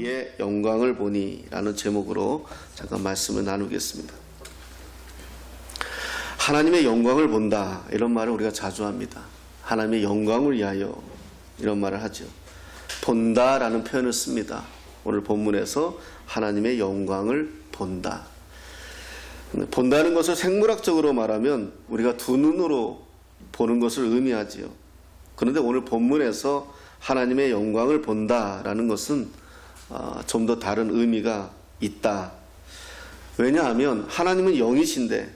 그의 영광을 보니 라는 제목으로 잠깐 말씀을 나누겠습니다. 하나님의 영광을 본다, 이런 말을 우리가 자주 합니다. 하나님의 영광을 위하여, 이런 말을 하죠. 본다라는 표현을 씁니다. 오늘 본문에서 하나님의 영광을 본다. 본다는 것을 생물학적으로 말하면 우리가 두 눈으로 보는 것을 의미하지요. 그런데 오늘 본문에서 하나님의 영광을 본다라는 것은 좀 더 다른 의미가 있다. 왜냐하면 하나님은 영이신데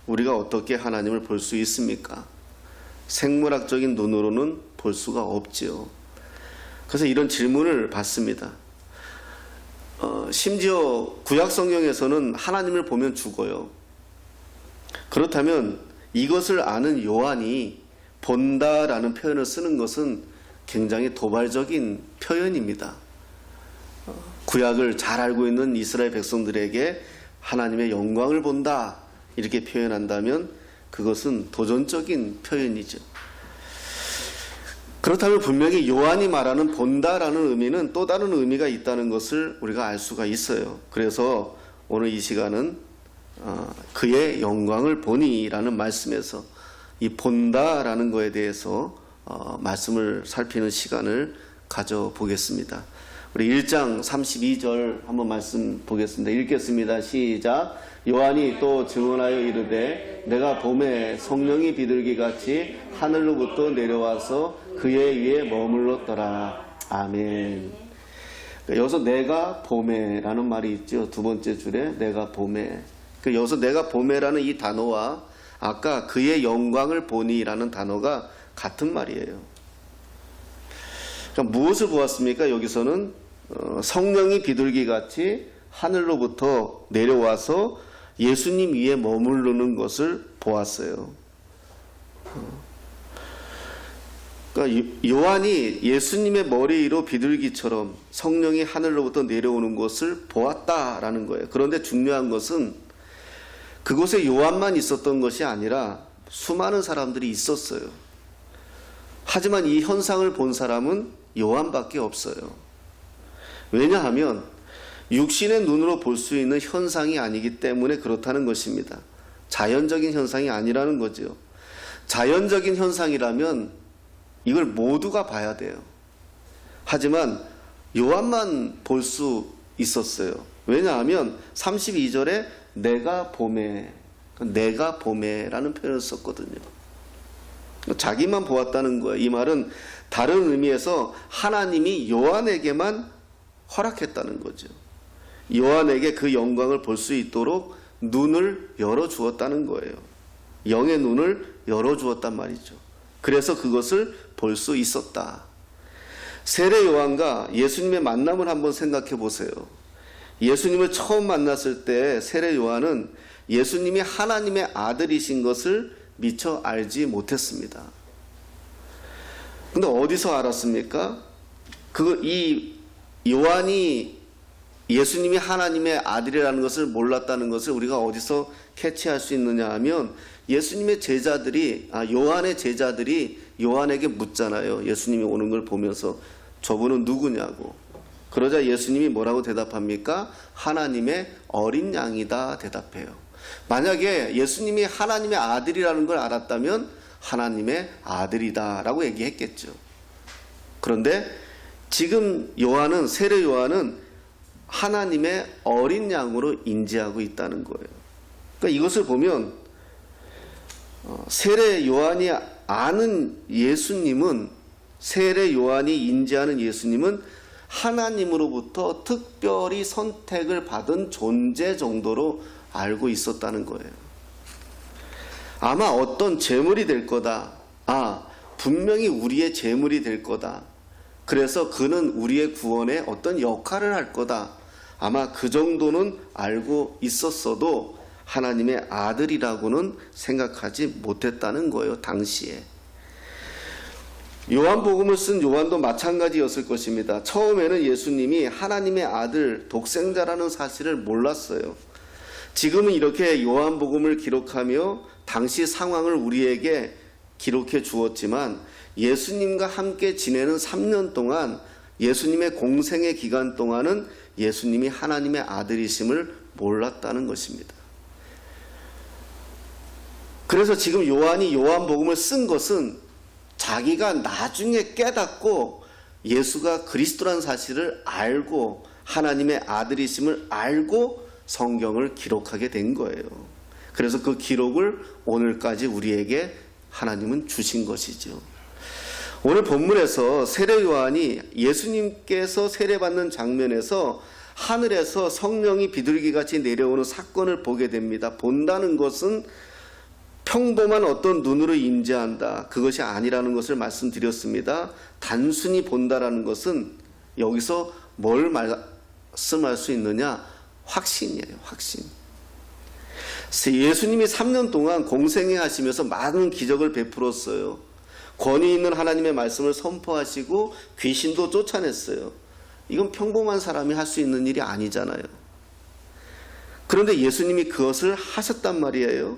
우리가 어떻게 하나님을 볼 수 있습니까? 생물학적인 눈으로는 볼 수가 없지요. 그래서 이런 질문을 받습니다. 심지어 구약 성경에서는 하나님을 보면 죽어요. 그렇다면 이것을 아는 요한이 본다라는 표현을 쓰는 것은 굉장히 도발적인 표현입니다. 구약을 잘 알고 있는 이스라엘 백성들에게 하나님의 영광을 본다, 이렇게 표현한다면 그것은 도전적인 표현이죠. 그렇다면 분명히 요한이 말하는 본다라는 의미는 또 다른 의미가 있다는 것을 우리가 알 수가 있어요. 그래서 오늘 이 시간은 그의 영광을 보니라는 말씀에서 이 본다라는 것에 대해서 말씀을 살피는 시간을 가져보겠습니다. 우리 1장 32절 한번 말씀 보겠습니다. 읽겠습니다. 시작. 요한이 또 증언하여 이르되 내가 봄에 성령이 비둘기같이 하늘로부터 내려와서 그의 위에 머물렀더라. 아멘. 여기서 내가 봄에라는 말이 있죠. 두 번째 줄에 내가 봄에. 여기서 내가 봄에라는 이 단어와 아까 그의 영광을 보니라는 단어가 같은 말이에요. 그러니까 무엇을 보았습니까? 여기서는 성령이 비둘기같이 하늘로부터 내려와서 예수님 위에 머무르는 것을 보았어요. 그러니까 요한이 예수님의 머리 위로 비둘기처럼 성령이 하늘로부터 내려오는 것을 보았다라는 거예요. 그런데 중요한 것은 그곳에 요한만 있었던 것이 아니라 수많은 사람들이 있었어요. 하지만 이 현상을 본 사람은 요한밖에 없어요. 왜냐하면 육신의 눈으로 볼 수 있는 현상이 아니기 때문에 그렇다는 것입니다. 자연적인 현상이 아니라는 거죠. 자연적인 현상이라면 이걸 모두가 봐야 돼요. 하지만 요한만 볼 수 있었어요. 왜냐하면 32절에 내가 봄에라는 표현을 썼거든요. 자기만 보았다는 거예요. 이 말은 다른 의미에서 하나님이 요한에게만 허락했다는 거죠. 요한에게 그 영광을 볼 수 있도록 눈을 열어주었다는 거예요. 영의 눈을 열어주었단 말이죠. 그래서 그것을 볼 수 있었다. 세례 요한과 예수님의 만남을 한번 생각해 보세요. 예수님을 처음 만났을 때 세례 요한은 예수님이 하나님의 아들이신 것을 미처 알지 못했습니다. 근데 어디서 알았습니까? 이 요한이 예수님이 하나님의 아들이라는 것을 몰랐다는 것을 우리가 어디서 캐치할 수 있느냐 하면 예수님의 제자들이, 요한의 제자들이 요한에게 묻잖아요. 예수님이 오는 걸 보면서 저분은 누구냐고. 그러자 예수님이 뭐라고 대답합니까? 하나님의 어린 양이다 대답해요. 만약에 예수님이 하나님의 아들이라는 걸 알았다면 하나님의 아들이다 라고 얘기했겠죠. 그런데 지금 세례 요한은 하나님의 어린 양으로 인지하고 있다는 거예요. 그러니까 이것을 보면 세례 요한이 아는 예수님은, 세례 요한이 인지하는 예수님은 하나님으로부터 특별히 선택을 받은 존재 정도로 알고 있었다는 거예요. 아마 어떤 제물이 될 거다. 분명히 우리의 제물이 될 거다. 그래서 그는 우리의 구원에 어떤 역할을 할 거다. 아마 그 정도는 알고 있었어도 하나님의 아들이라고는 생각하지 못했다는 거예요, 당시에. 요한복음을 쓴 요한도 마찬가지였을 것입니다. 처음에는 예수님이 하나님의 아들, 독생자라는 사실을 몰랐어요. 지금은 이렇게 요한복음을 기록하며 당시 상황을 우리에게 기록해 주었지만 예수님과 함께 지내는 3년 동안 예수님의 공생의 기간 동안은 예수님이 하나님의 아들이심을 몰랐다는 것입니다. 그래서 지금 요한이 요한복음을 쓴 것은 자기가 나중에 깨닫고 예수가 그리스도라는 사실을 알고 하나님의 아들이심을 알고 성경을 기록하게 된 거예요. 그래서 그 기록을 오늘까지 우리에게 하나님은 주신 것이죠. 오늘 본문에서 세례 요한이 예수님께서 세례받는 장면에서 하늘에서 성령이 비둘기같이 내려오는 사건을 보게 됩니다. 본다는 것은 평범한 어떤 눈으로 임재한다, 그것이 아니라는 것을 말씀드렸습니다. 단순히 본다라는 것은 여기서 뭘 말씀할 수 있느냐? 확신이에요. 확신. 예수님이 3년 동안 공생애 하시면서 많은 기적을 베풀었어요. 권위 있는 하나님의 말씀을 선포하시고 귀신도 쫓아냈어요. 이건 평범한 사람이 할 수 있는 일이 아니잖아요. 그런데 예수님이 그것을 하셨단 말이에요.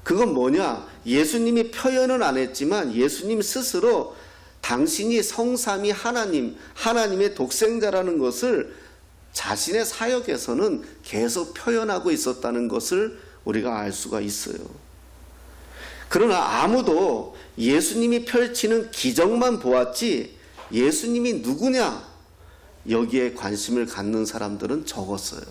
그건 뭐냐? 예수님이 표현은 안 했지만 예수님 스스로 당신이 성삼위 하나님, 하나님의 독생자라는 것을 자신의 사역에서는 계속 표현하고 있었다는 것을 우리가 알 수가 있어요. 그러나 아무도 예수님이 펼치는 기적만 보았지 예수님이 누구냐? 여기에 관심을 갖는 사람들은 적었어요.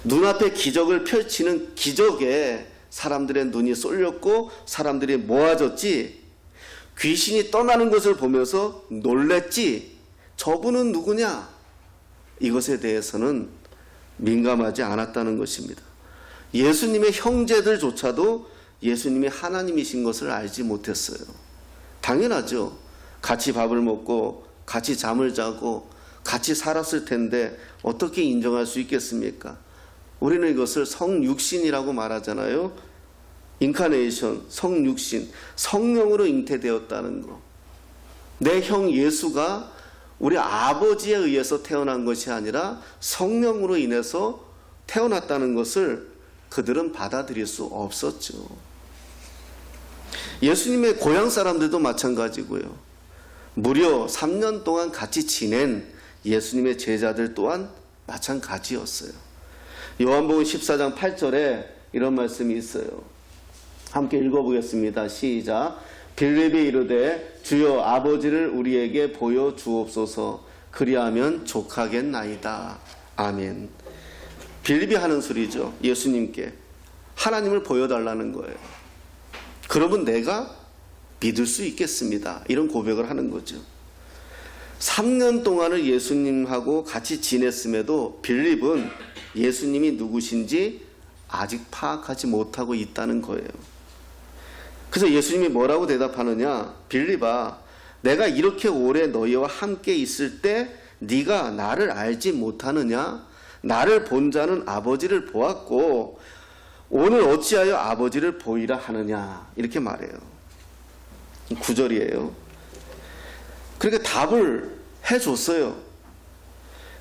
눈앞에 기적을 펼치는 기적에 사람들의 눈이 쏠렸고 사람들이 모아졌지, 귀신이 떠나는 것을 보면서 놀랬지, 저분은 누구냐? 이것에 대해서는 민감하지 않았다는 것입니다. 예수님의 형제들조차도 예수님이 하나님이신 것을 알지 못했어요. 당연하죠. 같이 밥을 먹고 같이 잠을 자고 같이 살았을 텐데 어떻게 인정할 수 있겠습니까? 우리는 이것을 성육신이라고 말하잖아요. 인카네이션, 성육신, 성령으로 잉태되었다는 거. 내 형 예수가 우리 아버지에 의해서 태어난 것이 아니라 성령으로 인해서 태어났다는 것을 그들은 받아들일 수 없었죠. 예수님의 고향 사람들도 마찬가지고요. 무려 3년 동안 같이 지낸 예수님의 제자들 또한 마찬가지였어요. 요한복음 14장 8절에 이런 말씀이 있어요. 함께 읽어보겠습니다. 시작. 빌립이 이르되 주여 아버지를 우리에게 보여주옵소서, 그리하면 족하겠나이다. 아멘. 빌립이 하는 소리죠. 예수님께 하나님을 보여달라는 거예요. 그러면 내가 믿을 수 있겠습니다. 이런 고백을 하는 거죠. 3년 동안을 예수님하고 같이 지냈음에도 빌립은 예수님이 누구신지 아직 파악하지 못하고 있다는 거예요. 그래서 예수님이 뭐라고 대답하느냐? 빌립아, 내가 이렇게 오래 너희와 함께 있을 때 네가 나를 알지 못하느냐? 나를 본 자는 아버지를 보았고 오늘 어찌하여 아버지를 보이라 하느냐? 이렇게 말해요. 9절이에요. 그러니까 답을 해줬어요.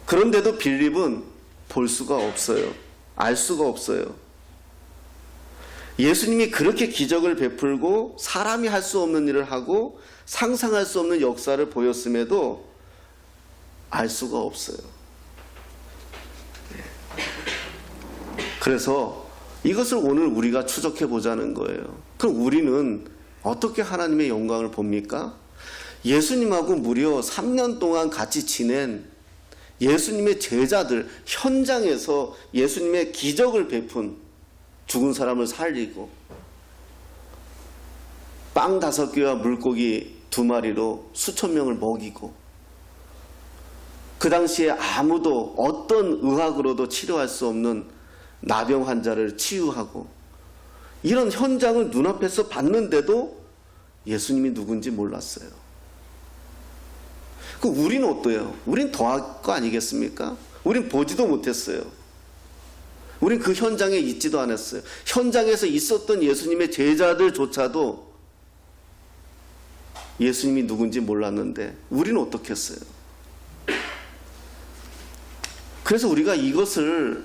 그런데도 빌립은 볼 수가 없어요. 알 수가 없어요. 예수님이 그렇게 기적을 베풀고 사람이 할 수 없는 일을 하고 상상할 수 없는 역사를 보였음에도 알 수가 없어요. 그래서 이것을 오늘 우리가 추적해 보자는 거예요. 그럼 우리는 어떻게 하나님의 영광을 봅니까? 예수님하고 무려 3년 동안 같이 지낸 예수님의 제자들, 현장에서 예수님의 기적을 베푼, 죽은 사람을 살리고 빵 5개와 물고기 2마리로 수천 명을 먹이고, 그 당시에 아무도 어떤 의학으로도 치료할 수 없는 나병 환자를 치유하고, 이런 현장을 눈앞에서 봤는데도 예수님이 누군지 몰랐어요. 그 우리는 어때요? 우린 더할 거 아니겠습니까? 우린 보지도 못했어요. 우린 그 현장에 있지도 않았어요. 현장에서 있었던 예수님의 제자들조차도 예수님이 누군지 몰랐는데 우리는 어떻게 했어요? 그래서 우리가 이것을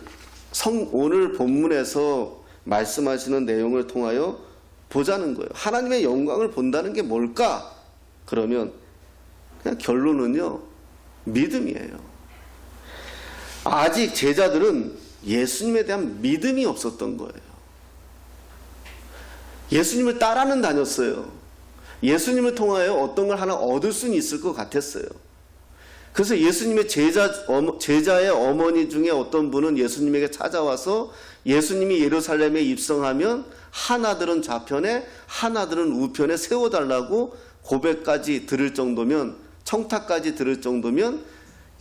오늘 본문에서 말씀하시는 내용을 통하여 보자는 거예요. 하나님의 영광을 본다는 게 뭘까? 그러면 그냥 결론은요, 믿음이에요. 아직 제자들은 예수님에 대한 믿음이 없었던 거예요. 예수님을 따라는 다녔어요. 예수님을 통하여 어떤 걸 하나 얻을 수는 있을 것 같았어요. 그래서 예수님의 제자의 어머니 중에 어떤 분은 예수님에게 찾아와서 예수님이 예루살렘에 입성하면 하나들은 좌편에 하나들은 우편에 세워달라고 고백까지 들을 정도면, 청탁까지 들을 정도면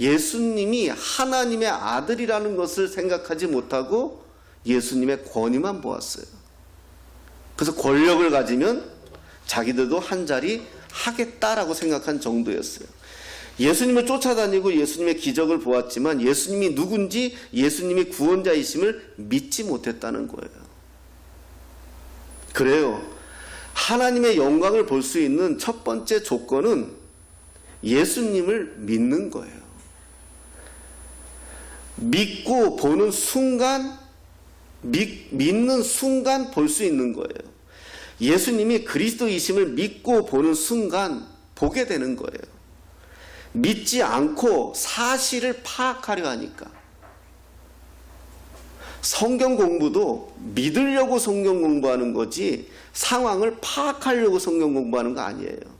예수님이 하나님의 아들이라는 것을 생각하지 못하고 예수님의 권위만 보았어요. 그래서 권력을 가지면 자기들도 한 자리 하겠다라고 생각한 정도였어요. 예수님을 쫓아다니고 예수님의 기적을 보았지만 예수님이 누군지, 예수님이 구원자이심을 믿지 못했다는 거예요. 그래요. 하나님의 영광을 볼 수 있는 첫 번째 조건은 예수님을 믿는 거예요. 믿고 보는 순간, 믿는 순간 볼 수 있는 거예요. 예수님이 그리스도이심을 믿고 보는 순간 보게 되는 거예요. 믿지 않고 사실을 파악하려 하니까. 성경 공부도 믿으려고 성경 공부하는 거지 상황을 파악하려고 성경 공부하는 거 아니에요.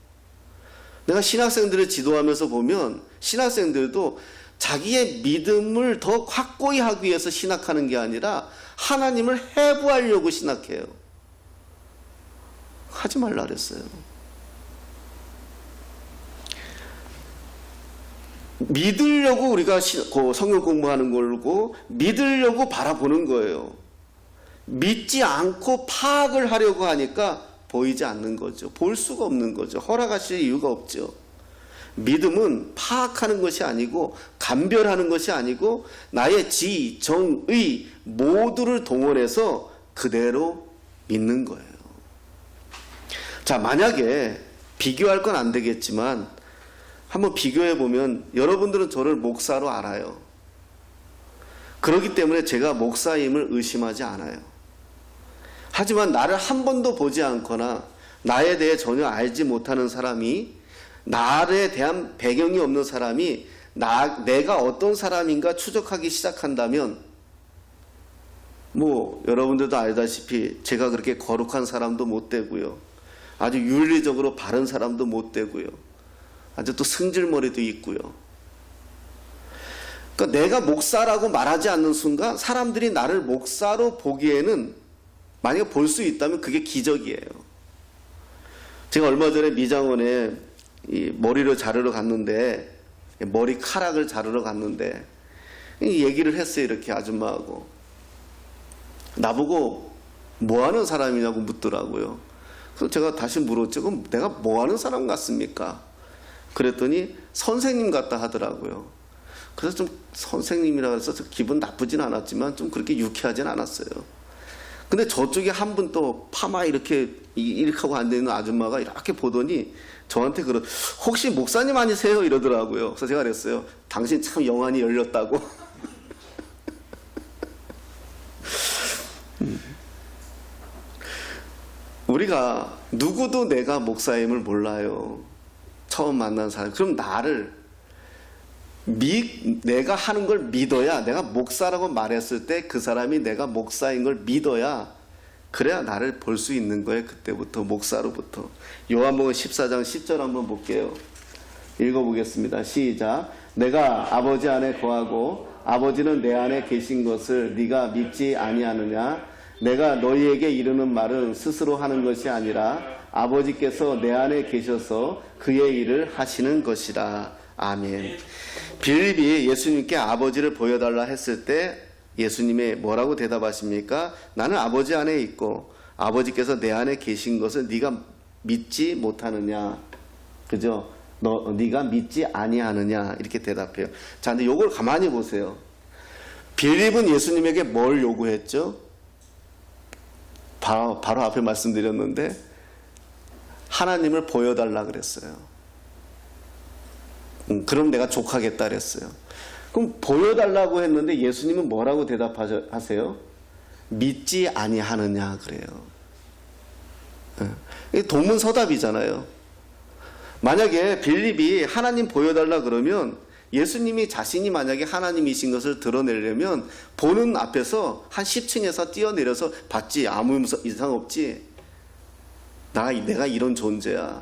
내가 신학생들을 지도하면서 보면 신학생들도 자기의 믿음을 더 확고히 하기 위해서 신학하는 게 아니라 하나님을 해부하려고 신학해요. 하지 말라 그랬어요. 믿으려고 우리가 성경 공부하는 걸고 믿으려고 바라보는 거예요. 믿지 않고 파악을 하려고 하니까 보이지 않는 거죠. 볼 수가 없는 거죠. 허락하실 이유가 없죠. 믿음은 파악하는 것이 아니고 감별하는 것이 아니고 나의 지, 정, 의 모두를 동원해서 그대로 믿는 거예요. 자, 만약에 비교할 건 안 되겠지만 한번 비교해 보면 여러분들은 저를 목사로 알아요. 그렇기 때문에 제가 목사임을 의심하지 않아요. 하지만 나를 한 번도 보지 않거나 나에 대해 전혀 알지 못하는 사람이, 나에 대한 배경이 없는 사람이 내가 어떤 사람인가 추적하기 시작한다면, 여러분들도 알다시피 제가 그렇게 거룩한 사람도 못 되고요, 아주 윤리적으로 바른 사람도 못 되고요, 아주 또 승질머리도 있고요. 그러니까 내가 목사라고 말하지 않는 순간 사람들이 나를 목사로 보기에는, 만약에 볼 수 있다면 그게 기적이에요. 제가 얼마 전에 미장원에 이 머리를 자르러 갔는데, 머리카락을 자르러 갔는데 얘기를 했어요. 이렇게 아줌마하고. 나보고 뭐 하는 사람이냐고 묻더라고요. 그래서 제가 다시 물었죠. 그럼 내가 뭐 하는 사람 같습니까? 그랬더니 선생님 같다 하더라고요. 그래서 좀 선생님이라 해서 기분 나쁘진 않았지만 좀 그렇게 유쾌하진 않았어요. 근데 저쪽에 한 분 또 파마 이렇게 하고 앉아있는 아줌마가 이렇게 보더니 저한테 혹시 목사님 아니세요? 이러더라고요. 그래서 제가 그랬어요. 당신 참 영안이 열렸다고. 우리가 누구도 내가 목사임을 몰라요. 처음 만난 사람. 그럼 내가 하는 걸 믿어야, 내가 목사라고 말했을 때 그 사람이 내가 목사인 걸 믿어야, 그래야 나를 볼 수 있는 거예요. 그때부터, 목사로부터. 요한복음 14장 10절 한번 볼게요. 읽어보겠습니다. 시작. 내가 아버지 안에 거하고 아버지는 내 안에 계신 것을 네가 믿지 아니하느냐? 내가 너희에게 이르는 말은 스스로 하는 것이 아니라 아버지께서 내 안에 계셔서 그의 일을 하시는 것이라. 아멘. 빌립이 예수님께 아버지를 보여달라 했을 때 예수님이 뭐라고 대답하십니까? 나는 아버지 안에 있고 아버지께서 내 안에 계신 것을 네가 믿지 못하느냐? 그죠? 네가 믿지 아니하느냐? 이렇게 대답해요. 자, 근데 요걸 가만히 보세요. 빌립은 예수님에게 뭘 요구했죠? 바로 앞에 말씀드렸는데 하나님을 보여달라 그랬어요. 그럼 내가 족하겠다 그랬어요. 그럼 보여달라고 했는데 예수님은 뭐라고 대답하세요? 믿지 아니하느냐 그래요. 이게 동문서답이잖아요. 만약에 빌립이 하나님 보여달라 그러면 예수님이 자신이 만약에 하나님이신 것을 드러내려면 보는 앞에서 한 10층에서 뛰어내려서 봤지, 아무 이상 없지, 내가 이런 존재야,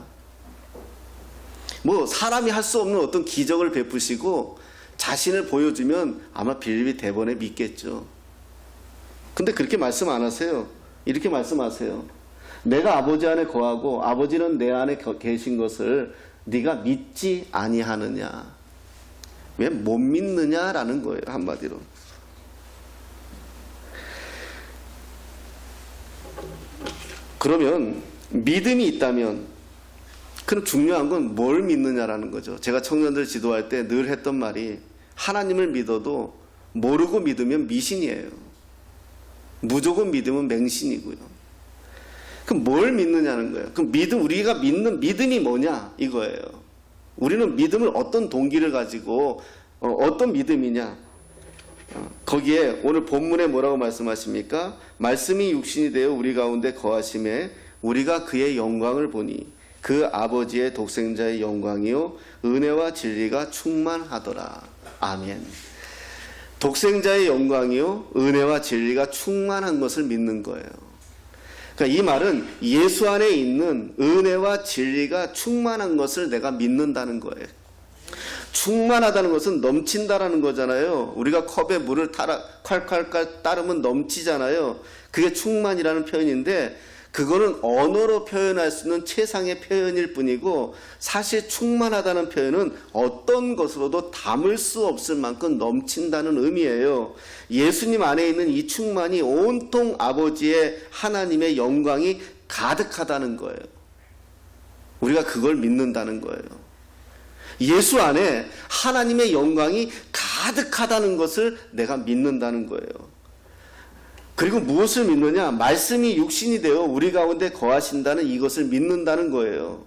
뭐 사람이 할 수 없는 어떤 기적을 베푸시고 자신을 보여주면 아마 빌립이 대번에 믿겠죠. 근데 그렇게 말씀 안 하세요. 이렇게 말씀하세요. 내가 아버지 안에 거하고 아버지는 내 안에 계신 것을 네가 믿지 아니하느냐. 왜 못 믿느냐라는 거예요, 한마디로. 그러면 믿음이 있다면, 그럼 중요한 건 뭘 믿느냐라는 거죠. 제가 청년들 지도할 때 늘 했던 말이, 하나님을 믿어도 모르고 믿으면 미신이에요. 무조건 믿으면 맹신이고요. 그럼 뭘 믿느냐는 거예요. 그럼 우리가 믿는 믿음이 뭐냐 이거예요. 우리는 믿음을 어떤 동기를 가지고 어떤 믿음이냐. 거기에 오늘 본문에 뭐라고 말씀하십니까? 말씀이 육신이 되어 우리 가운데 거하심에 우리가 그의 영광을 보니 그 아버지의 독생자의 영광이요 은혜와 진리가 충만하더라. 아멘. 독생자의 영광이요 은혜와 진리가 충만한 것을 믿는 거예요. 그러니까 이 말은 예수 안에 있는 은혜와 진리가 충만한 것을 내가 믿는다는 거예요. 충만하다는 것은 넘친다라는 거잖아요. 우리가 컵에 물을 콸콸콸 따르면 넘치잖아요. 그게 충만이라는 표현인데, 그거는 언어로 표현할 수 있는 최상의 표현일 뿐이고, 사실 충만하다는 표현은 어떤 것으로도 담을 수 없을 만큼 넘친다는 의미예요. 예수님 안에 있는 이 충만이 온통 아버지의 하나님의 영광이 가득하다는 거예요. 우리가 그걸 믿는다는 거예요. 예수 안에 하나님의 영광이 가득하다는 것을 내가 믿는다는 거예요. 그리고 무엇을 믿느냐? 말씀이 육신이 되어 우리 가운데 거하신다는 이것을 믿는다는 거예요.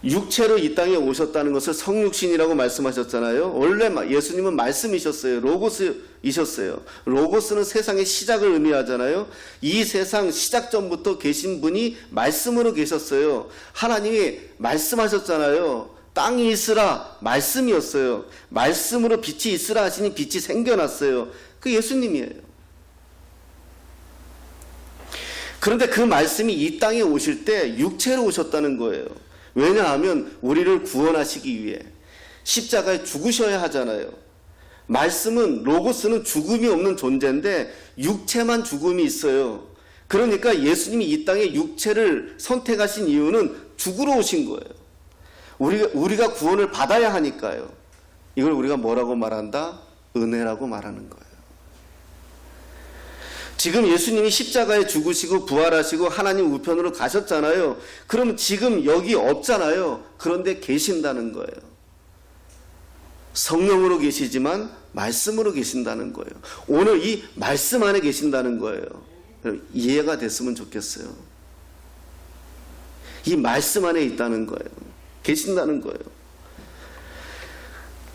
육체로 이 땅에 오셨다는 것을 성육신이라고 말씀하셨잖아요. 원래 예수님은 말씀이셨어요. 로고스이셨어요. 로고스는 세상의 시작을 의미하잖아요. 이 세상 시작 전부터 계신 분이 말씀으로 계셨어요. 하나님이 말씀하셨잖아요. 땅이 있으라, 말씀이었어요. 말씀으로 빛이 있으라 하시니 빛이 생겨났어요. 그 예수님이에요. 그런데 그 말씀이 이 땅에 오실 때 육체로 오셨다는 거예요. 왜냐하면 우리를 구원하시기 위해 십자가에 죽으셔야 하잖아요. 말씀은, 로고스는 죽음이 없는 존재인데 육체만 죽음이 있어요. 그러니까 예수님이 이 땅에 육체를 선택하신 이유는 죽으러 오신 거예요. 우리가 구원을 받아야 하니까요. 이걸 우리가 뭐라고 말한다? 은혜라고 말하는 거예요. 지금 예수님이 십자가에 죽으시고 부활하시고 하나님 우편으로 가셨잖아요. 그럼 지금 여기 없잖아요. 그런데 계신다는 거예요. 성령으로 계시지만 말씀으로 계신다는 거예요. 오늘 이 말씀 안에 계신다는 거예요. 이해가 됐으면 좋겠어요. 이 말씀 안에 있다는 거예요. 계신다는 거예요.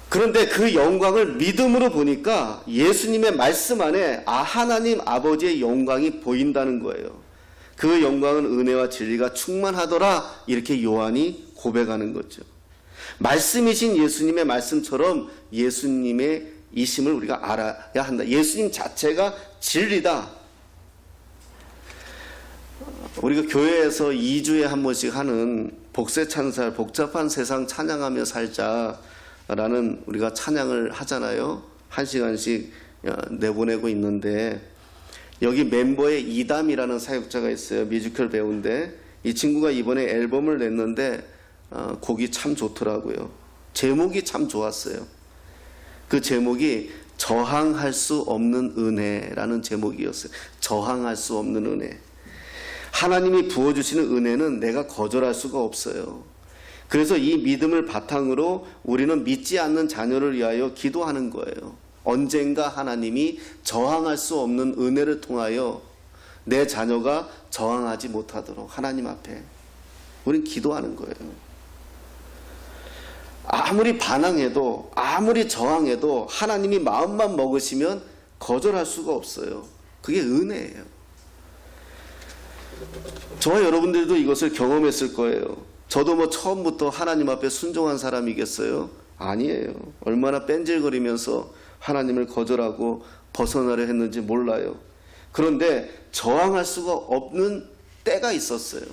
그런데 그 영광을 믿음으로 보니까 예수님의 말씀 안에 하나님 아버지의 영광이 보인다는 거예요. 그 영광은 은혜와 진리가 충만하더라, 이렇게 요한이 고백하는 거죠. 말씀이신 예수님의 말씀처럼 예수님의 이심을 우리가 알아야 한다. 예수님 자체가 진리다. 우리가 교회에서 2주에 한 번씩 하는 복세찬살, 복잡한 세상 찬양하며 살자라는 우리가 찬양을 하잖아요. 1시간씩 내보내고 있는데, 여기 멤버의 이담이라는 사역자가 있어요. 뮤지컬 배우인데 이 친구가 이번에 앨범을 냈는데 곡이 참 좋더라고요. 제목이 참 좋았어요. 그 제목이 저항할 수 없는 은혜라는 제목이었어요. 저항할 수 없는 은혜. 하나님이 부어주시는 은혜는 내가 거절할 수가 없어요. 그래서 이 믿음을 바탕으로 우리는 믿지 않는 자녀를 위하여 기도하는 거예요. 언젠가 하나님이 저항할 수 없는 은혜를 통하여 내 자녀가 저항하지 못하도록 하나님 앞에 우린 기도하는 거예요. 아무리 반항해도, 아무리 저항해도 하나님이 마음만 먹으시면 거절할 수가 없어요. 그게 은혜예요. 저와 여러분들도 이것을 경험했을 거예요. 저도 뭐 처음부터 하나님 앞에 순종한 사람이겠어요? 아니에요. 얼마나 뺀질거리면서 하나님을 거절하고 벗어나려 했는지 몰라요. 그런데 저항할 수가 없는 때가 있었어요.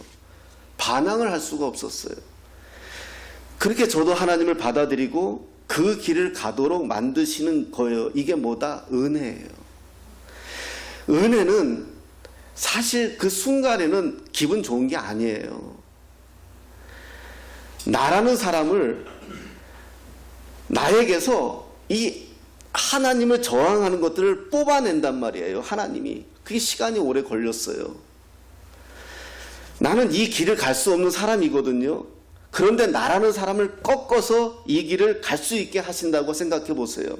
반항을 할 수가 없었어요. 그렇게 저도 하나님을 받아들이고 그 길을 가도록 만드시는 거예요. 이게 뭐다? 은혜예요. 은혜는 사실 그 순간에는 기분 좋은 게 아니에요. 나라는 사람을 나에게서 이 하나님을 저항하는 것들을 뽑아낸단 말이에요. 하나님이. 그게 시간이 오래 걸렸어요. 나는 이 길을 갈 수 없는 사람이거든요. 그런데 나라는 사람을 꺾어서 이 길을 갈 수 있게 하신다고 생각해 보세요.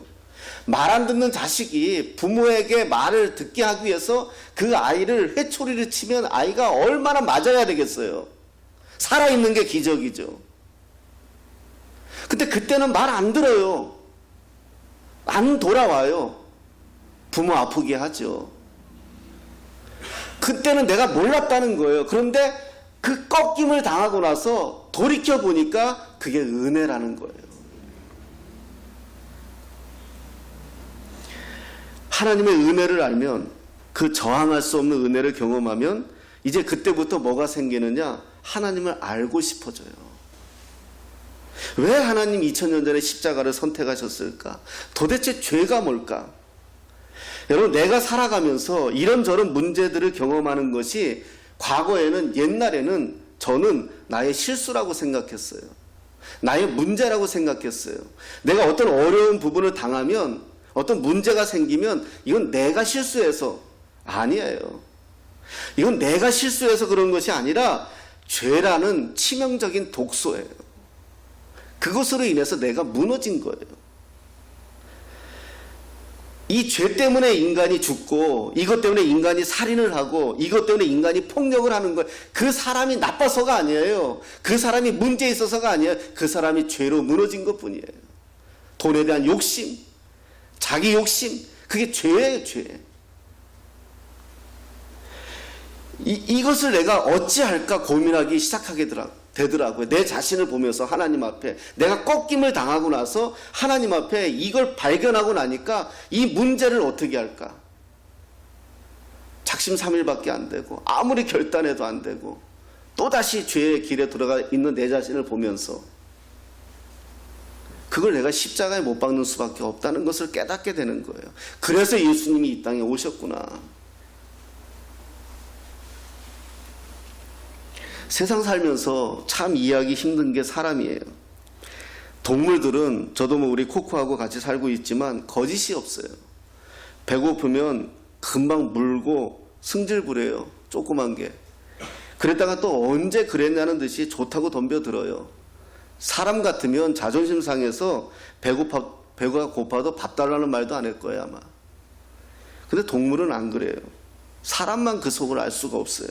말 안 듣는 자식이 부모에게 말을 듣게 하기 위해서 그 아이를 회초리를 치면 아이가 얼마나 맞아야 되겠어요. 살아있는 게 기적이죠. 근데 그때는 말 안 들어요. 안 돌아와요. 부모 아프게 하죠. 그때는 내가 몰랐다는 거예요. 그런데 그 꺾임을 당하고 나서 돌이켜 보니까 그게 은혜라는 거예요. 하나님의 은혜를 알면, 그 저항할 수 없는 은혜를 경험하면 이제 그때부터 뭐가 생기느냐? 하나님을 알고 싶어져요. 왜 하나님 2000년 전에 십자가를 선택하셨을까? 도대체 죄가 뭘까? 여러분, 내가 살아가면서 이런저런 문제들을 경험하는 것이 과거에는, 옛날에는 저는 나의 실수라고 생각했어요. 나의 문제라고 생각했어요. 내가 어떤 어려운 부분을 당하면, 어떤 문제가 생기면 이건 내가 실수해서, 아니에요. 이건 내가 실수해서 그런 것이 아니라 죄라는 치명적인 독소예요. 그것으로 인해서 내가 무너진 거예요. 이 죄 때문에 인간이 죽고, 이것 때문에 인간이 살인을 하고, 이것 때문에 인간이 폭력을 하는 거예요. 그 사람이 나빠서가 아니에요. 그 사람이 문제 있어서가 아니에요. 그 사람이 죄로 무너진 것 뿐이에요. 돈에 대한 욕심, 자기 욕심, 그게 죄예요, 죄. 이것을 내가 어찌할까 고민하기 시작하게 되더라고요. 내 자신을 보면서 하나님 앞에 내가 꺾임을 당하고 나서 하나님 앞에 이걸 발견하고 나니까 이 문제를 어떻게 할까? 작심삼일밖에 안 되고, 아무리 결단해도 안 되고, 또다시 죄의 길에 들어가 있는 내 자신을 보면서 그걸 내가 십자가에 못 박는 수밖에 없다는 것을 깨닫게 되는 거예요. 그래서 예수님이 이 땅에 오셨구나. 세상 살면서 참 이해하기 힘든 게 사람이에요. 동물들은, 저도 뭐 우리 코코하고 같이 살고 있지만 거짓이 없어요. 배고프면 금방 물고 승질부려요. 조그만 게. 그랬다가 또 언제 그랬냐는 듯이 좋다고 덤벼들어요. 사람 같으면 자존심 상해서 배가 고파도 밥 달라는 말도 안 할 거예요, 아마. 근데 동물은 안 그래요. 사람만 그 속을 알 수가 없어요.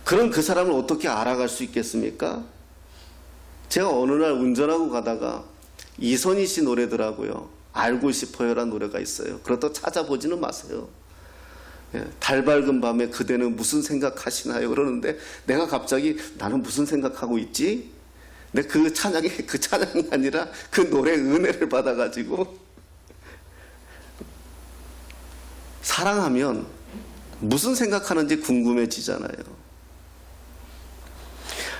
그럼 그 사람을 어떻게 알아갈 수 있겠습니까? 제가 어느 날 운전하고 가다가 이선희 씨 노래더라고요. 알고 싶어요라는 노래가 있어요. 그렇다고 찾아보지는 마세요. 달 밝은 밤에 그대는 무슨 생각하시나요? 그러는데 내가 갑자기 나는 무슨 생각하고 있지? 근데 그 찬양이 아니라 그 노래의 은혜를 받아가지고, 사랑하면 무슨 생각하는지 궁금해지잖아요.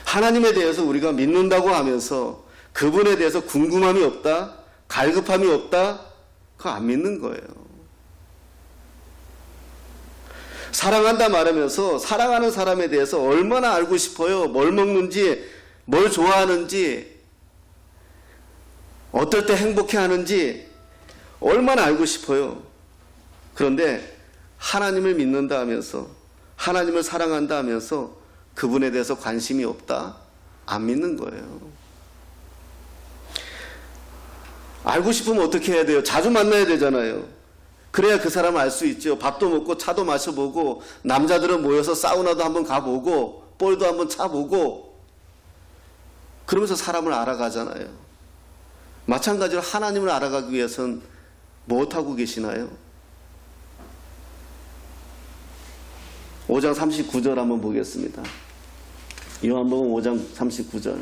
하나님에 대해서 우리가 믿는다고 하면서 그분에 대해서 궁금함이 없다, 갈급함이 없다, 그거 안 믿는 거예요. 사랑한다 말하면서 사랑하는 사람에 대해서 얼마나 알고 싶어요. 뭘 먹는지, 뭘 좋아하는지, 어떨 때 행복해하는지 얼마나 알고 싶어요. 그런데 하나님을 믿는다 하면서, 하나님을 사랑한다 하면서 그분에 대해서 관심이 없다? 안 믿는 거예요. 알고 싶으면 어떻게 해야 돼요? 자주 만나야 되잖아요. 그래야 그 사람을 알 수 있죠. 밥도 먹고 차도 마셔보고, 남자들은 모여서 사우나도 한번 가보고, 볼도 한번 차보고, 그러면서 사람을 알아가잖아요. 마찬가지로 하나님을 알아가기 위해서는 무엇하고 계시나요? 5장 39절 한번 보겠습니다. 요한복음 5장 39절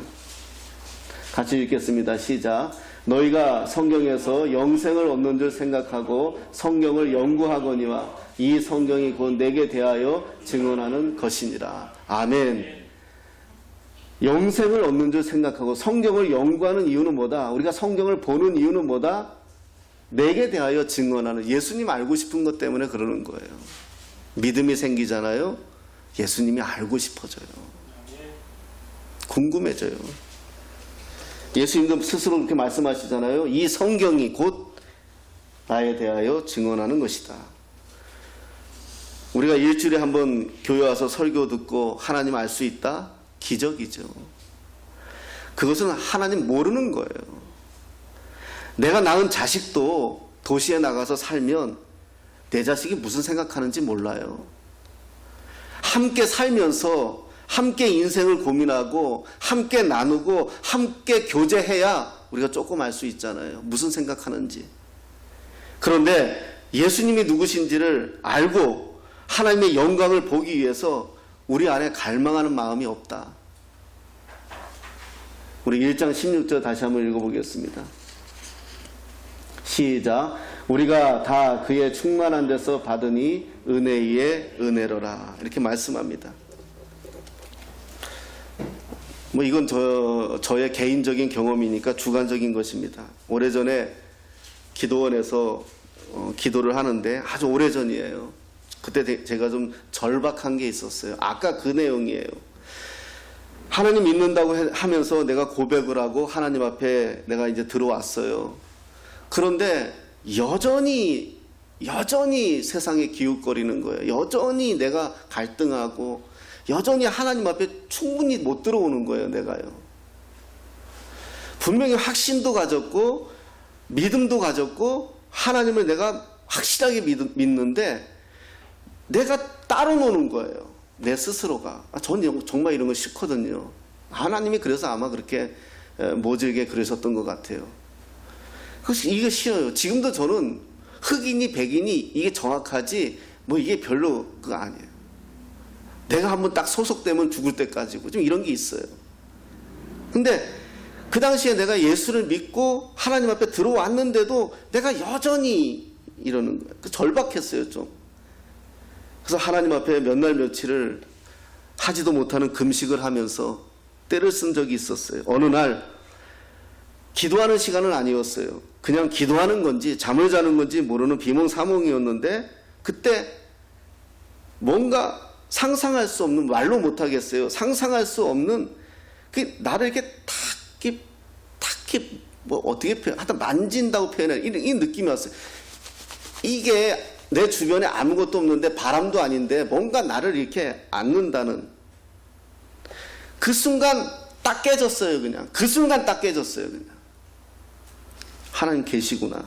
같이 읽겠습니다. 시작. 너희가 성경에서 영생을 얻는 줄 생각하고 성경을 연구하거니와 이 성경이 곧 내게 대하여 증언하는 것이니라. 아멘. 영생을 얻는 줄 생각하고 성경을 연구하는 이유는 뭐다? 우리가 성경을 보는 이유는 뭐다? 내게 대하여 증언하는, 예수님 알고 싶은 것 때문에 그러는 거예요. 믿음이 생기잖아요. 예수님이 알고 싶어져요. 궁금해져요. 예수님도 스스로 그렇게 말씀하시잖아요. 이 성경이 곧 나에 대하여 증언하는 것이다. 우리가 일주일에 한 번 교회 와서 설교 듣고 하나님 알 수 있다? 기적이죠. 그것은 하나님 모르는 거예요. 내가 낳은 자식도 도시에 나가서 살면 내 자식이 무슨 생각하는지 몰라요. 함께 살면서 함께 인생을 고민하고 함께 나누고 함께 교제해야 우리가 조금 알 수 있잖아요. 무슨 생각하는지. 그런데 예수님이 누구신지를 알고 하나님의 영광을 보기 위해서 우리 안에 갈망하는 마음이 없다. 우리 1장 16절 다시 한번 읽어보겠습니다. 시작. 우리가 다 그의 충만한 데서 받으니 은혜 위에 은혜로라. 이렇게 말씀합니다. 뭐 이건 저의 개인적인 경험이니까 주관적인 것입니다. 오래전에 기도원에서 기도를 하는데 아주 오래전이에요. 그때 제가 좀 절박한 게 있었어요. 아까 그 내용이에요. 하나님 믿는다고 하면서 내가 고백을 하고 하나님 앞에 내가 이제 들어왔어요. 그런데 여전히 세상에 기웃거리는 거예요. 여전히 내가 갈등하고 여전히 하나님 앞에 충분히 못 들어오는 거예요. 내가요. 분명히 확신도 가졌고 믿음도 가졌고 하나님을 내가 확실하게 믿는데 내가 따로 노는 거예요. 내 스스로가. 저는 정말 이런 거 싫거든요. 하나님이 그래서 아마 그렇게 모질게 그러셨던 것 같아요. 이게 싫어요. 지금도 저는 흑인이 백인이 이게 정확하지 뭐 이게 별로 그거 아니에요. 내가 한번 딱 소속되면 죽을 때까지고 좀 이런 게 있어요. 근데 그 당시에 내가 예수를 믿고 하나님 앞에 들어왔는데도 내가 여전히 이러는 거예요. 절박했어요, 좀. 그래서 하나님 앞에 몇 날 며칠을 하지도 못하는 금식을 하면서 때를 쓴 적이 있었어요. 어느 날 기도하는 시간은 아니었어요. 그냥 기도하는 건지 잠을 자는 건지 모르는 비몽사몽이었는데 그때 뭔가 상상할 수 없는, 말로 못하겠어요. 상상할 수 없는 나를 이렇게 탁히 뭐 어떻게 하여튼 만진다고 표현해 이 느낌이 왔어요. 이게 내 주변에 아무것도 없는데 바람도 아닌데 뭔가 나를 이렇게 안는다는 그 순간 딱 깨졌어요. 그냥 그 순간 딱 깨졌어요. 그냥 하나님 계시구나.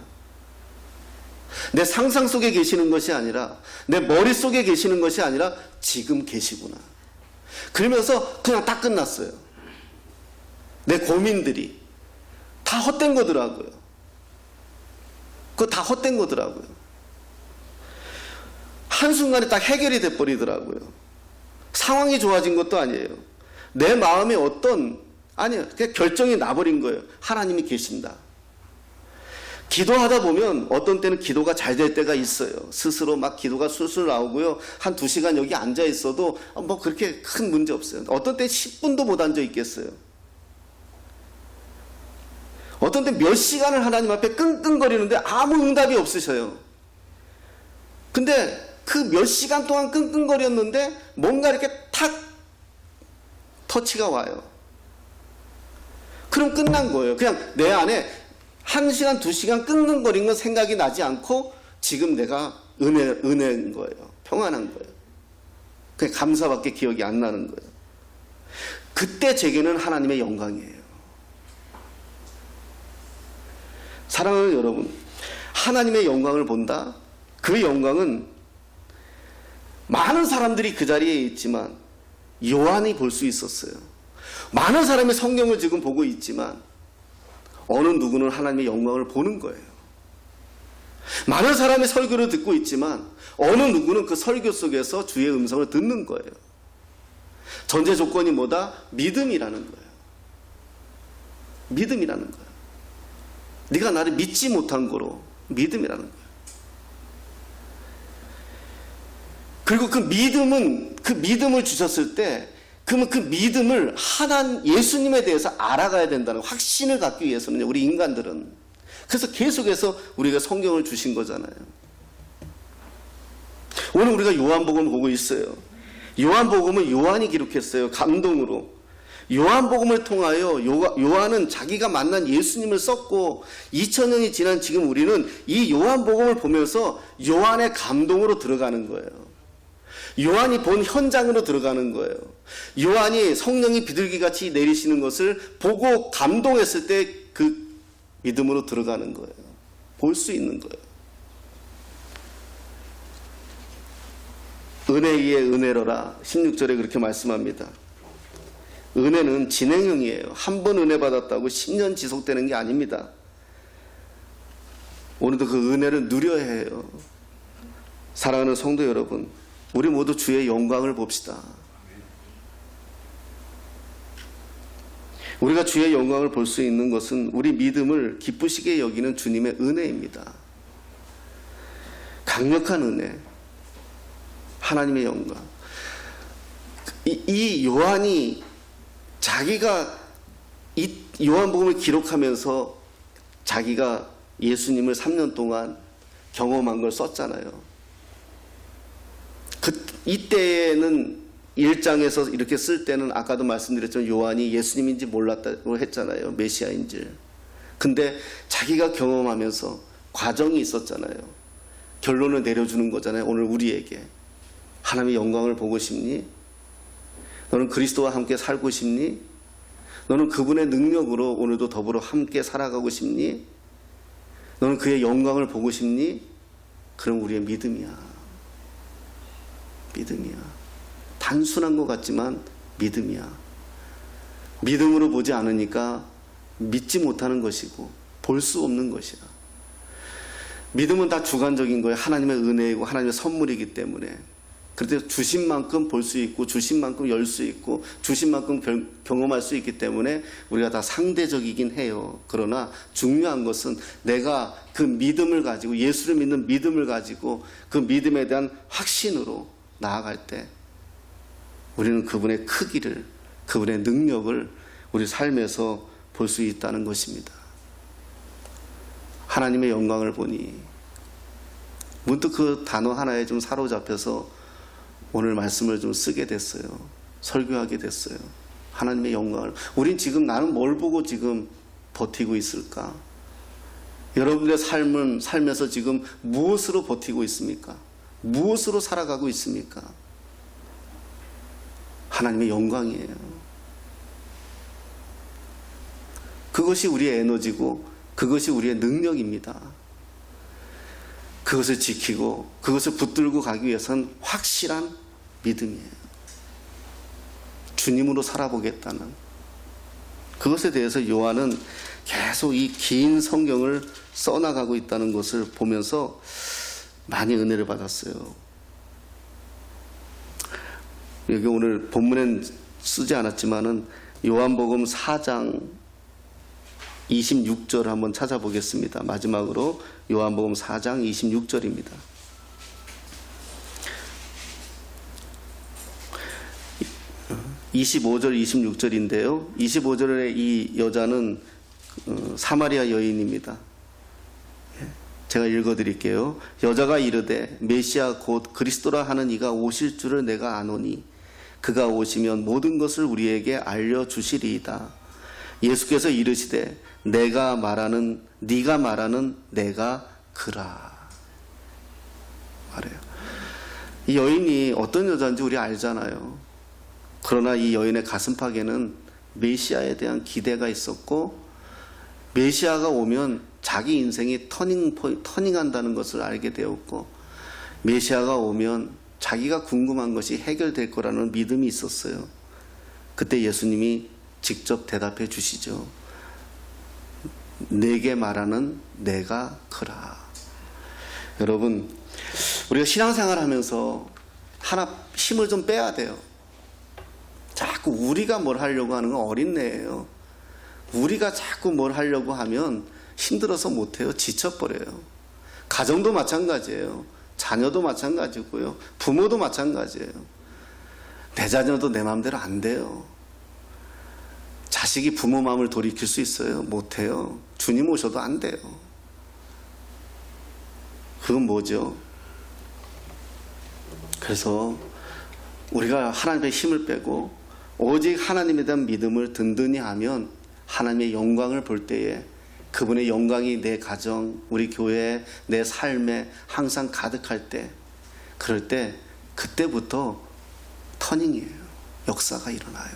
내 상상 속에 계시는 것이 아니라 내 머릿속에 계시는 것이 아니라 지금 계시구나. 그러면서 그냥 딱 끝났어요. 내 고민들이 다 헛된 거더라고요. 그거 다 헛된 거더라고요. 한순간에 딱 해결이 돼버리더라고요. 상황이 좋아진 것도 아니에요. 내 마음에 아니요. 그냥 결정이 나버린 거예요. 하나님이 계신다. 기도하다 보면 어떤 때는 기도가 잘 될 때가 있어요. 스스로 막 기도가 술술 나오고요. 한 2시간 여기 앉아 있어도 뭐 그렇게 큰 문제 없어요. 어떤 때 10분도 못 앉아 있겠어요. 어떤 때 몇 시간을 하나님 앞에 끙끙거리는데 아무 응답이 없으셔요. 근데 그 몇 시간 동안 끙끙거렸는데 뭔가 이렇게 탁 터치가 와요. 그럼 끝난 거예요. 그냥 내 안에 1시간, 2시간 끙끙거린 건 생각이 나지 않고 지금 내가 은혜인 거예요. 평안한 거예요. 그냥 감사밖에 기억이 안 나는 거예요. 그때 제게는 하나님의 영광이에요. 사랑하는 여러분, 하나님의 영광을 본다? 그 영광은 많은 사람들이 그 자리에 있지만 요한이 볼 수 있었어요. 많은 사람이 성경을 지금 보고 있지만 어느 누구는 하나님의 영광을 보는 거예요. 많은 사람이 설교를 듣고 있지만 어느 누구는 그 설교 속에서 주의 음성을 듣는 거예요. 전제 조건이 뭐다? 믿음이라는 거예요. 믿음이라는 거예요. 네가 나를 믿지 못한 거로 믿음이라는 거예요. 그리고 그 믿음을 주셨을 때, 그러면 그 믿음을 예수님에 대해서 알아가야 된다는 확신을 갖기 위해서는 우리 인간들은, 그래서 계속해서 우리가 성경을 주신 거잖아요. 오늘 우리가 요한복음을 보고 있어요. 요한복음은 요한이 기록했어요. 감동으로. 요한복음을 통하여 요한은 자기가 만난 예수님을 썼고, 2000년이 지난 지금 우리는 이 요한복음을 보면서 요한의 감동으로 들어가는 거예요. 요한이 본 현장으로 들어가는 거예요. 요한이 성령이 비둘기같이 내리시는 것을 보고 감동했을 때 그 믿음으로 들어가는 거예요. 볼 수 있는 거예요. 은혜 위에 은혜로라 16절에 그렇게 말씀합니다. 은혜는 진행형이에요. 한 번 은혜 받았다고 10년 지속되는 게 아닙니다. 오늘도 그 은혜를 누려야 해요. 사랑하는 성도 여러분, 우리 모두 주의 영광을 봅시다. 우리가 주의 영광을 볼 수 있는 것은 우리 믿음을 기쁘시게 여기는 주님의 은혜입니다. 강력한 은혜, 하나님의 영광. 이 요한이 자기가 이 요한복음을 기록하면서 자기가 예수님을 3년 동안 경험한 걸 썼잖아요. 이때에는 1장에서 이렇게 쓸 때는 아까도 말씀드렸지만 요한이 예수님인지 몰랐다고 했잖아요. 메시아인지. 근데 자기가 경험하면서 과정이 있었잖아요. 결론을 내려주는 거잖아요. 오늘 우리에게. 하나님의 영광을 보고 싶니? 너는 그리스도와 함께 살고 싶니? 너는 그분의 능력으로 오늘도 더불어 함께 살아가고 싶니? 너는 그의 영광을 보고 싶니? 그럼 우리의 믿음이야. 믿음이야. 단순한 것 같지만 믿음이야. 믿음으로 보지 않으니까 믿지 못하는 것이고 볼 수 없는 것이야. 믿음은 다 주관적인 거예요. 하나님의 은혜이고 하나님의 선물이기 때문에. 그런데 주신 만큼 볼 수 있고 주신 만큼 열 수 있고 주신 만큼 경험할 수 있기 때문에 우리가 다 상대적이긴 해요. 그러나 중요한 것은 내가 그 믿음을 가지고, 예수를 믿는 믿음을 가지고 그 믿음에 대한 확신으로 나아갈 때 우리는 그분의 크기를, 그분의 능력을 우리 삶에서 볼 수 있다는 것입니다. 하나님의 영광을 보니, 문득 그 단어 하나에 좀 사로잡혀서 오늘 말씀을 좀 쓰게 됐어요. 설교하게 됐어요. 하나님의 영광을. 우린 지금 나는 뭘 보고 지금 버티고 있을까? 여러분들의 삶에서 지금 무엇으로 버티고 있습니까? 무엇으로 살아가고 있습니까? 하나님의 영광이에요. 그것이 우리의 에너지고 그것이 우리의 능력입니다. 그것을 지키고 그것을 붙들고 가기 위해서는 확실한 믿음이에요. 주님으로 살아보겠다는 그것에 대해서 요한은 계속 이 긴 성경을 써나가고 있다는 것을 보면서 많이 은혜를 받았어요. 여기 오늘 본문엔 쓰지 않았지만은 요한복음 4장 26절 한번 찾아보겠습니다. 마지막으로 요한복음 4장 26절입니다. (25절) 26절인데요 25절에 이 여자는 사마리아 여인입니다. 제가 읽어드릴게요. 여자가 이르되 메시아 곧 그리스도라 하는 이가 오실 줄을 내가 아노니 그가 오시면 모든 것을 우리에게 알려주시리이다. 예수께서 이르시되 네가 말하는 내가 그라 말해요. 이 여인이 어떤 여자인지 우리 알잖아요. 그러나 이 여인의 가슴팍에는 메시아에 대한 기대가 있었고, 메시아가 오면 자기 인생이 터닝한다는 것을 알게 되었고, 메시아가 오면 자기가 궁금한 것이 해결될 거라는 믿음이 있었어요. 그때 예수님이 직접 대답해 주시죠. 내게 말하는 내가 그라. 여러분, 우리가 신앙생활 하면서 하나 힘을 좀 빼야 돼요. 자꾸 우리가 뭘 하려고 하는 건 어린애예요. 우리가 자꾸 뭘 하려고 하면 힘들어서 못해요. 지쳐버려요. 가정도 마찬가지예요. 자녀도 마찬가지고요. 부모도 마찬가지예요. 내 자녀도 내 마음대로 안 돼요. 자식이 부모 마음을 돌이킬 수 있어요? 못해요. 주님 오셔도 안 돼요. 그건 뭐죠? 그래서 우리가 하나님의 힘을 빼고 오직 하나님에 대한 믿음을 든든히 하면 하나님의 영광을 볼 때에 그분의 영광이 내 가정, 우리 교회, 내 삶에 항상 가득할 때, 그럴 때 그때부터 터닝이에요. 역사가 일어나요.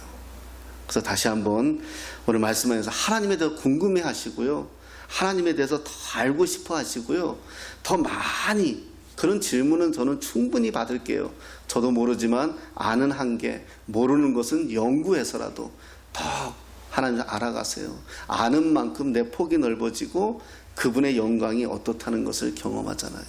그래서 다시 한번 오늘 말씀하면서 하나님에 대해서 궁금해 하시고요. 하나님에 대해서 더 알고 싶어 하시고요. 더 많이 그런 질문은 저는 충분히 받을게요. 저도 모르지만 아는 한계, 모르는 것은 연구해서라도 더 하나님을 알아가세요. 아는 만큼 내 폭이 넓어지고 그분의 영광이 어떻다는 것을 경험하잖아요.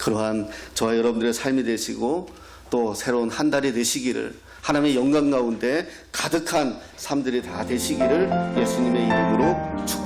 그러한 저와 여러분들의 삶이 되시고 또 새로운 한 달이 되시기를, 하나님의 영광 가운데 가득한 삶들이 다 되시기를 예수님의 이름으로 축복합니다.